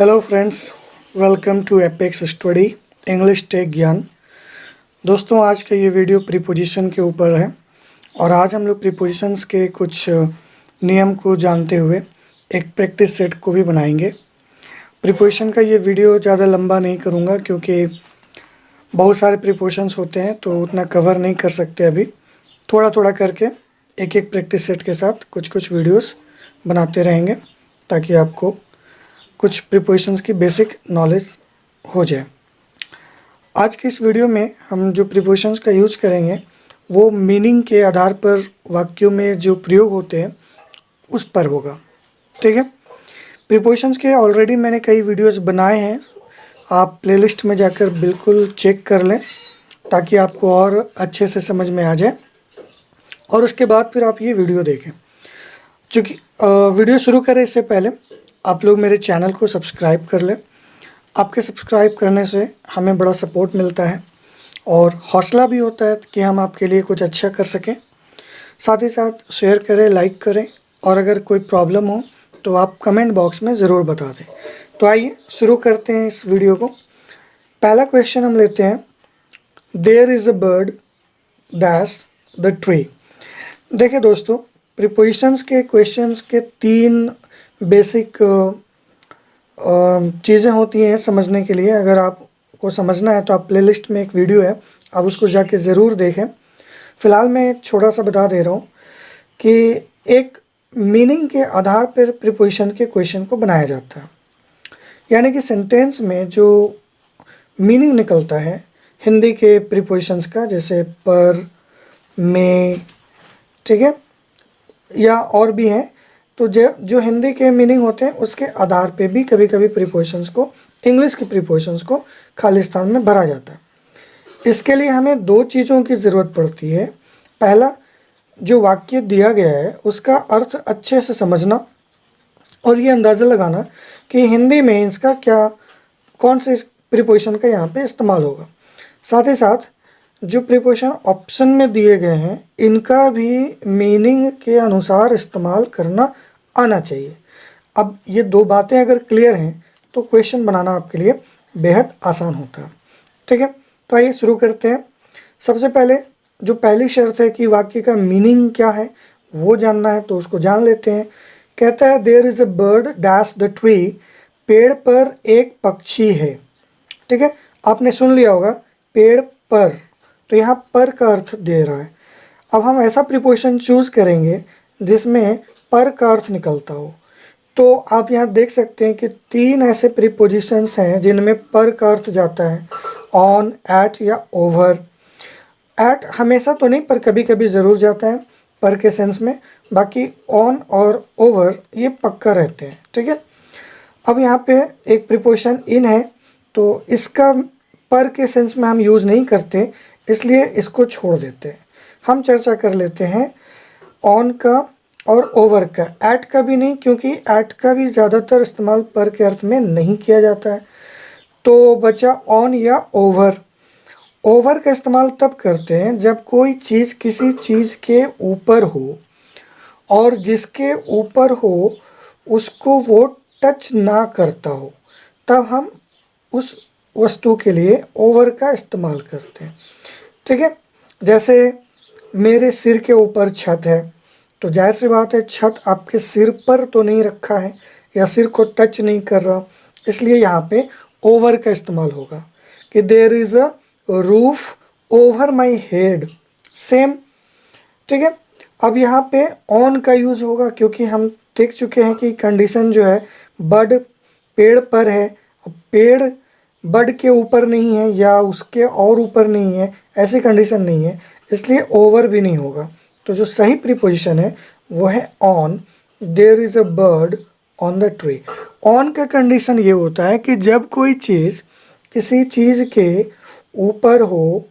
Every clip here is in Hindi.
Hello friends, welcome to Apex Study English Tech ज्ञान। दोस्तों, आज का ये वीडियो प्रीपोजिशन के ऊपर है और आज हम लोग प्रीपोजिशंस के कुछ नियम को जानते हुए एक प्रैक्टिस सेट को भी बनाएंगे। प्रीपोजिशन का ये वीडियो ज़्यादा लंबा नहीं करूँगा क्योंकि बहुत सारे प्रीपोजिशंस होते हैं तो उतना कवर नहीं कर सकते। अभी थोड़ा थोड़ा करके एक एक प्रैक्टिस सेट के साथ कुछ कुछ वीडियोस बनाते रहेंगे ताकि आपको कुछ प्रीपोजिशंस की बेसिक नॉलेज हो जाए। आज के इस वीडियो में हम जो प्रीपोजिशंस का यूज़ करेंगे वो मीनिंग के आधार पर वाक्यों में जो प्रयोग होते हैं उस पर होगा। ठीक है। प्रीपोजिशंस के ऑलरेडी मैंने कई वीडियोस बनाए हैं, आप प्लेलिस्ट में जाकर बिल्कुल चेक कर लें ताकि आपको और अच्छे से समझ में आ जाए और उसके बाद फिर आप ये वीडियो देखें। चूँकि वीडियो शुरू करें इससे पहले आप लोग मेरे चैनल को सब्सक्राइब कर लें। आपके सब्सक्राइब करने से हमें बड़ा सपोर्ट मिलता है और हौसला भी होता है कि हम आपके लिए कुछ अच्छा कर सकें। साथ ही साथ शेयर करें, लाइक करें और अगर कोई प्रॉब्लम हो तो आप कमेंट बॉक्स में ज़रूर बता दें। तो आइए शुरू करते हैं इस वीडियो को। पहला क्वेश्चन हम लेते हैं, there is a bird dash the tree. देखिए दोस्तों, प्रीपोजिशंस के क्वेश्चंस के तीन बेसिक चीज़ें होती हैं समझने के लिए। अगर आपको समझना है तो आप प्लेलिस्ट में एक वीडियो है, आप उसको जाके ज़रूर देखें। फ़िलहाल मैं एक छोटा सा बता दे रहा हूँ कि एक मीनिंग के आधार पर प्रीपोजिशन के क्वेश्चन को बनाया जाता है, यानी कि सेंटेंस में जो मीनिंग निकलता है हिंदी के प्रीपोजिशंस का, जैसे पर, में, ठीक है, या और भी हैं, तो जो हिंदी के मीनिंग होते हैं उसके आधार पे भी कभी कभी प्रीपोजिशंस को, इंग्लिश के प्रीपोजिशंस को खाली स्थान में भरा जाता है। इसके लिए हमें दो चीज़ों की ज़रूरत पड़ती है। पहला, जो वाक्य दिया गया है उसका अर्थ अच्छे से समझना और ये अंदाज़ा लगाना कि हिंदी में इसका क्या, कौन से प्रीपोजिशन का यहाँ पे इस्तेमाल होगा। साथ ही साथ जो प्रीपोजिशन ऑप्शन में दिए गए हैं इनका भी मीनिंग के अनुसार इस्तेमाल करना आना चाहिए। अब ये दो बातें अगर क्लियर हैं तो क्वेश्चन बनाना आपके लिए बेहद आसान होता है। ठीक है, तो आइए शुरू करते हैं। सबसे पहले जो पहली शर्त है कि वाक्य का मीनिंग क्या है वो जानना है, तो उसको जान लेते हैं। कहता है, there is a bird dash the tree, पेड़ पर एक पक्षी है। ठीक है, आपने सुन लिया होगा पेड़ पर, तो यहाँ पर का अर्थ दे रहा है। अब हम ऐसा प्रीपोजिशन चूज़ करेंगे जिसमें पर का अर्थ निकलता हो। तो आप यहाँ देख सकते हैं कि तीन ऐसे प्रीपोजिशंस हैं जिनमें पर का अर्थ जाता है, ऑन, एट या ओवर। एट हमेशा तो नहीं पर कभी कभी ज़रूर जाता है पर के सेंस में, बाकी ऑन और ओवर ये पक्का रहते हैं। ठीक है, अब यहाँ पे एक प्रीपोजिशन इन है तो इसका पर के सेंस में हम यूज़ नहीं करते, इसलिए इसको छोड़ देते हैं। हम चर्चा कर लेते हैं ऑन का और ओवर का। एट का भी नहीं, क्योंकि एट का भी ज़्यादातर इस्तेमाल पर के अर्थ में नहीं किया जाता है। तो बचा ऑन या ओवर। ओवर का इस्तेमाल तब करते हैं जब कोई चीज़ किसी चीज़ के ऊपर हो और जिसके ऊपर हो उसको वो टच ना करता हो, तब हम उस वस्तु के लिए ओवर का इस्तेमाल करते हैं। ठीक है, जैसे मेरे सिर के ऊपर छत है, तो जाहिर सी बात है छत आपके सिर पर तो नहीं रखा है या सिर को टच नहीं कर रहा, इसलिए यहाँ पे ओवर का इस्तेमाल होगा कि there is a roof over my head. Same. ठीक है, अब यहाँ पे ऑन का यूज़ होगा क्योंकि हम देख चुके हैं कि कंडीशन जो है बर्ड पेड़ पर है, पेड़ बर्ड के ऊपर नहीं है या उसके और ऊपर नहीं है, ऐसी कंडीशन नहीं है, इसलिए ओवर भी नहीं होगा। तो जो सही प्रीपोजिशन है वो है on. There is a bird on the tree. On का कंडीशन ये होता है कि जब कोई चीज़ किसी चीज़ के ऊपर हो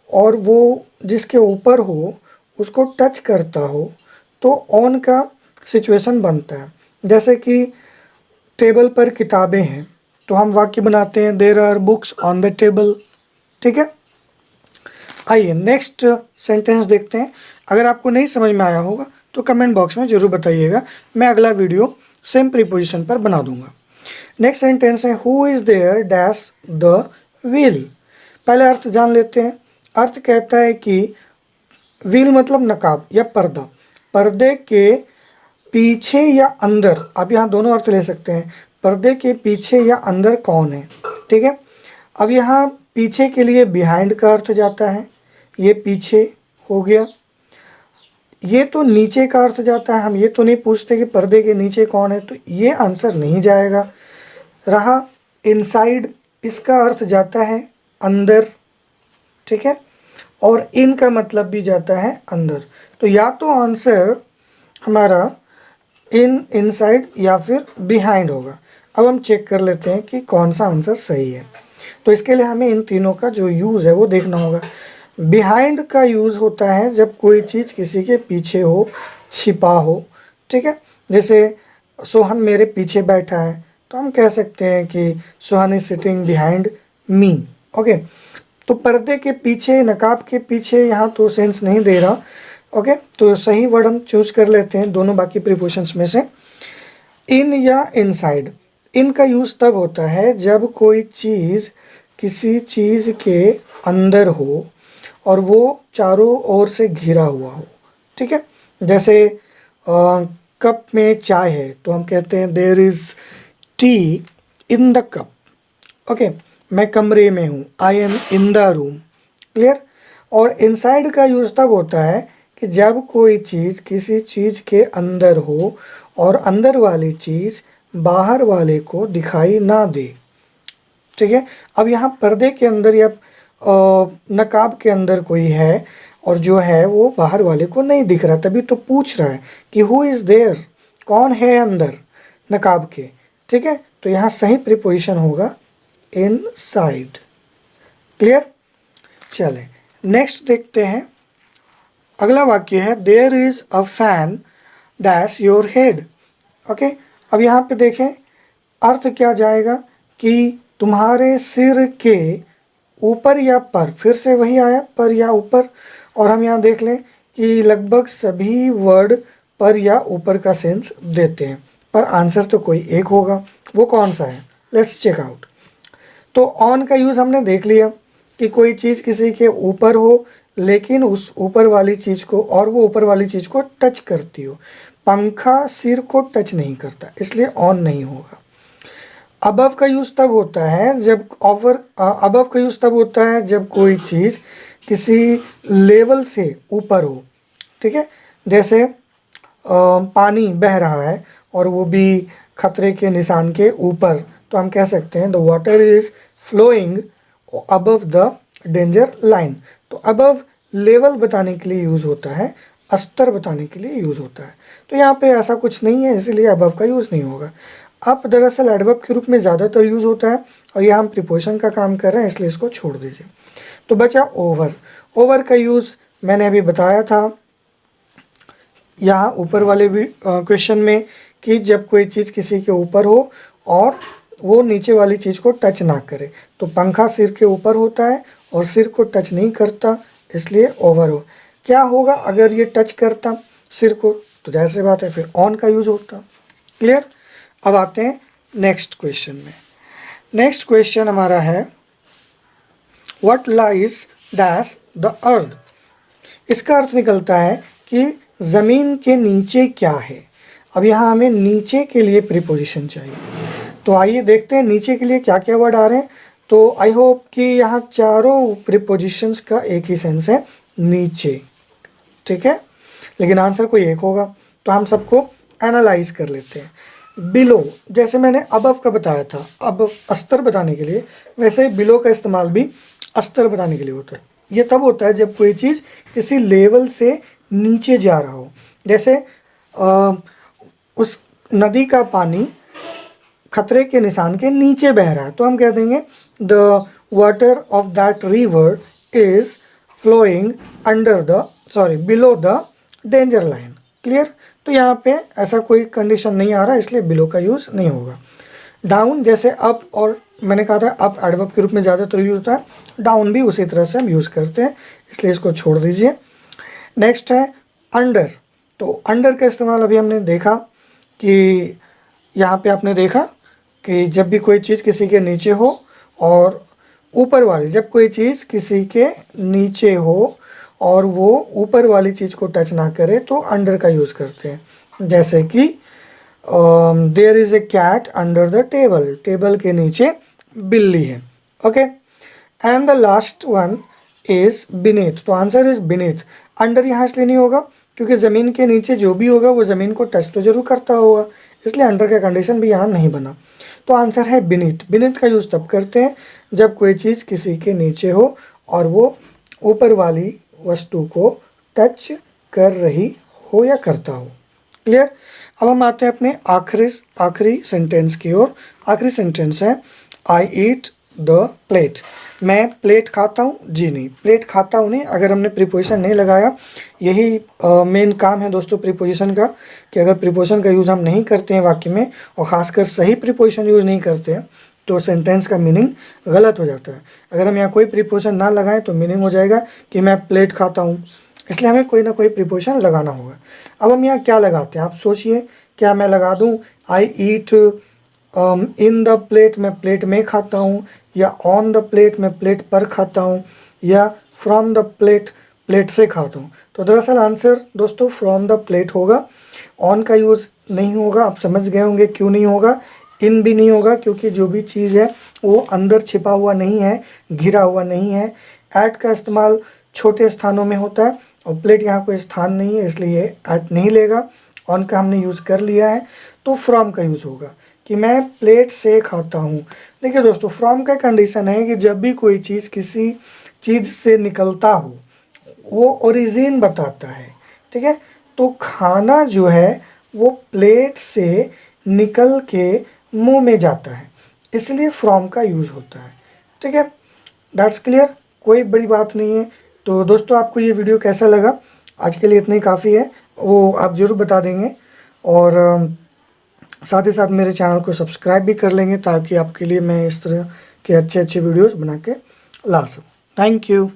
और वो जिसके ऊपर हो उसको टच करता हो तो ऑन का सिचुएशन बनता है। जैसे कि टेबल पर किताबें हैं तो हम वाक्य बनाते हैं, there are books on the table. ठीक है, आइए नेक्स्ट सेंटेंस देखते हैं। अगर आपको नहीं समझ में आया होगा तो कमेंट बॉक्स में ज़रूर बताइएगा, मैं अगला वीडियो सेम प्रीपोजिशन पर बना दूंगा। नेक्स्ट सेंटेंस है who is there dash the wheel. पहले अर्थ जान लेते हैं। अर्थ कहता है कि व्हील मतलब नकाब या पर्दा, पर्दे के पीछे या अंदर, आप यहाँ दोनों अर्थ ले सकते हैं, पर्दे के पीछे या अंदर कौन है। ठीक है, अब यहाँ पीछे के लिए बिहाइंड का अर्थ जाता है, ये पीछे हो गया। ये तो नीचे का अर्थ जाता है, हम ये तो नहीं पूछते कि पर्दे के नीचे कौन है, तो ये आंसर नहीं जाएगा। रहा इनसाइड, इसका अर्थ जाता है अंदर। ठीक है, और इन का मतलब भी जाता है अंदर, तो या तो आंसर हमारा इनसाइड या फिर बिहाइंड होगा। अब हम चेक कर लेते हैं कि कौन सा आंसर सही है। तो इसके लिए हमें इन तीनों का जो यूज़ है वो देखना होगा। बिहाइंड का यूज़ होता है जब कोई चीज़ किसी के पीछे हो, छिपा हो। ठीक है, जैसे सोहन मेरे पीछे बैठा है, तो हम कह सकते हैं कि Sohan is sitting behind me. Okay, तो पर्दे के पीछे, नकाब के पीछे यहाँ तो सेंस नहीं दे रहा। ओके, तो सही वर्ड हम चूज कर लेते हैं दोनों बाकी प्रीपोजिशंस में से। इन या इनसाइड, इन का यूज़ तब होता है जब कोई चीज़ किसी चीज़ के अंदर हो और वो चारों ओर से घिरा हुआ हो। ठीक है, जैसे कप में चाय है तो हम कहते हैं there is tea in the cup. Okay, मैं कमरे में हूँ, I am in the room. Clear. और इनसाइड का यूज़ तब होता है कि जब कोई चीज़ किसी चीज़ के अंदर हो और अंदर वाली चीज़ बाहर वाले को दिखाई ना दे। ठीक है, अब यहाँ पर्दे के अंदर या नकाब के अंदर कोई है और जो है वो बाहर वाले को नहीं दिख रहा, तभी तो पूछ रहा है कि हु इज़ देयर, कौन है अंदर नकाब के। ठीक है, तो यहाँ सही प्रीपोजिशन होगा इनसाइड। क्लियर। चलें नेक्स्ट देखते हैं। अगला वाक्य है there is a fan dash your head. Okay, अब यहाँ पे देखें अर्थ क्या जाएगा कि तुम्हारे सिर के ऊपर या पर, फिर से वही आया पर या ऊपर, और हम यहाँ देख लें कि लगभग सभी वर्ड पर या ऊपर का सेंस देते हैं, पर आंसर तो कोई एक होगा। वो कौन सा है, लेट्स चेक आउट। तो ऑन का यूज़ हमने देख लिया कि कोई चीज़ किसी के ऊपर हो लेकिन उस ऊपर वाली चीज़ को, और वो ऊपर वाली चीज़ को टच करती हो। पंखा सिर को टच नहीं करता, इसलिए ऑन नहीं होगा। अबव का यूज़ तब होता है जब अबव का यूज़ तब होता है जब कोई चीज़ किसी लेवल से ऊपर हो। ठीक है, जैसे पानी बह रहा है और वो भी खतरे के निशान के ऊपर, तो हम कह सकते हैं the water is flowing above the danger line. तो अबव लेवल बताने के लिए यूज़ होता है, स्तर बताने के लिए यूज़ होता है। तो यहाँ पे ऐसा कुछ नहीं है, इसलिए अबव का यूज़ नहीं होगा। अब दरअसल एडवर्ब के रूप में ज़्यादातर यूज़ होता है और यहाँ हम प्रीपोजिशन का काम कर रहे हैं, इसलिए इसको छोड़ दीजिए। तो बचा ओवर। ओवर का यूज़ मैंने अभी बताया था यहाँ ऊपर वाले क्वेश्चन में कि जब कोई चीज़ किसी के ऊपर हो और वो नीचे वाली चीज़ को टच ना करे। तो पंखा सिर के ऊपर होता है और सिर को टच नहीं करता, इसलिए ओवर हो। क्या होगा अगर ये टच करता सिर को, तो जाहिर सी बात है फिर ऑन का यूज़ होता। क्लियर। अब आते हैं नेक्स्ट क्वेश्चन में। नेक्स्ट क्वेश्चन हमारा है what lies dash the earth. इसका अर्थ निकलता है कि ज़मीन के नीचे क्या है। अब यहाँ हमें नीचे के लिए प्रीपोजिशन चाहिए, तो आइए देखते हैं नीचे के लिए क्या क्या वर्ड आ रहे हैं। तो आई होप कि यहाँ चारों प्रीपोजिशंस का एक ही सेंस है, नीचे। ठीक है, लेकिन आंसर कोई एक होगा, तो हम सबको एनालाइज कर लेते हैं। बिलो, जैसे मैंने अबव का बताया था, अब अस्तर बताने के लिए, वैसे ही बिलो का इस्तेमाल भी अस्तर बताने के लिए होता है। ये तब होता है जब कोई चीज़ किसी लेवल से नीचे जा रहा हो। जैसे उस नदी का पानी खतरे के निशान के नीचे बह रहा है, तो हम कह देंगे the water of that river is flowing below the danger line. Clear. तो यहाँ पे ऐसा कोई कंडीशन नहीं आ रहा, इसलिए बिलो का यूज़ नहीं होगा। डाउन, जैसे अप, और मैंने कहा था अप एडवर्ब के रूप में ज़्यादातर यूज़ होता है, डाउन भी उसी तरह से हम यूज़ करते हैं, इसलिए इसको छोड़ दीजिए। नेक्स्ट है अंडर। तो अंडर का इस्तेमाल अभी हमने देखा कि यहाँ पे आपने देखा कि जब भी कोई चीज़ किसी के नीचे हो और ऊपर वाली, जब कोई चीज़ किसी के नीचे हो और वो ऊपर वाली चीज़ को टच ना करे तो अंडर का यूज़ करते हैं। जैसे कि there is a cat under the table, table के नीचे बिल्ली है। Okay, and the last one is beneath, तो आंसर इज बीनीथ। अंडर यहाँ इसलिए नहीं होगा क्योंकि ज़मीन के नीचे जो भी होगा वो ज़मीन को टच तो जरूर करता होगा, इसलिए अंडर का कंडीशन भी यहाँ नहीं बना। तो आंसर है बीनीथ। बीनीथ का यूज़ तब करते हैं जब कोई चीज़ किसी के नीचे हो और वो ऊपर वाली वस्तु को टच कर रही हो या करता हो। क्लियर। अब हम आते हैं अपने आखिरी सेंटेंस की ओर। आखिरी सेंटेंस है आई ईट द प्लेट। मैं प्लेट खाता हूँ? जी नहीं, प्लेट खाता हूँ नहीं। अगर हमने प्रीपोजिशन नहीं लगाया, यही मेन काम है दोस्तों प्रीपोजिशन का, कि अगर प्रीपोजिशन का यूज़ हम नहीं करते हैं वाक्य में और ख़ासकर सही प्रीपोजिशन यूज़ नहीं करते हैं तो सेंटेंस का मीनिंग गलत हो जाता है। अगर हम यहाँ कोई प्रीपोजिशन ना लगाएं तो मीनिंग हो जाएगा कि मैं प्लेट खाता हूँ, इसलिए हमें कोई ना कोई प्रीपोजिशन लगाना होगा। अब हम यहाँ क्या लगाते हैं आप सोचिए। क्या मैं लगा दूँ आई ईट इन द प्लेट, मैं प्लेट में खाता हूँ, या ऑन द प्लेट, मैं प्लेट पर खाता हूँ, या फ्रॉम द प्लेट, प्लेट से खाता हूँ? तो दरअसल आंसर दोस्तों फ्रॉम द प्लेट होगा। ऑन का यूज़ नहीं होगा, आप समझ गए होंगे क्यों नहीं होगा। इन भी नहीं होगा क्योंकि जो भी चीज़ है वो अंदर छिपा हुआ नहीं है, घिरा हुआ नहीं है। एट का इस्तेमाल छोटे स्थानों में होता है और प्लेट यहाँ कोई स्थान नहीं है, इसलिए एट नहीं लेगा। ऑन का हमने यूज़ कर लिया है, तो फ्रॉम का यूज़ होगा कि मैं प्लेट से खाता हूँ। देखिए दोस्तों, फ्रॉम का कंडीशन है कि जब भी कोई चीज़ किसी चीज़ से निकलता हो वो ओरिजिन बताता है। ठीक है, तो खाना जो है वो प्लेट से निकल के मुंह में जाता है, इसलिए फ्रॉम का यूज़ होता है। ठीक है, दैट्स क्लियर, कोई बड़ी बात नहीं है। तो दोस्तों आपको ये वीडियो कैसा लगा? आज के लिए इतना ही काफ़ी है, वो आप ज़रूर बता देंगे। और साथ ही साथ मेरे चैनल को सब्सक्राइब भी कर लेंगे ताकि आपके लिए मैं इस तरह के अच्छे वीडियोज़ बना के ला सकूँ। Thank you.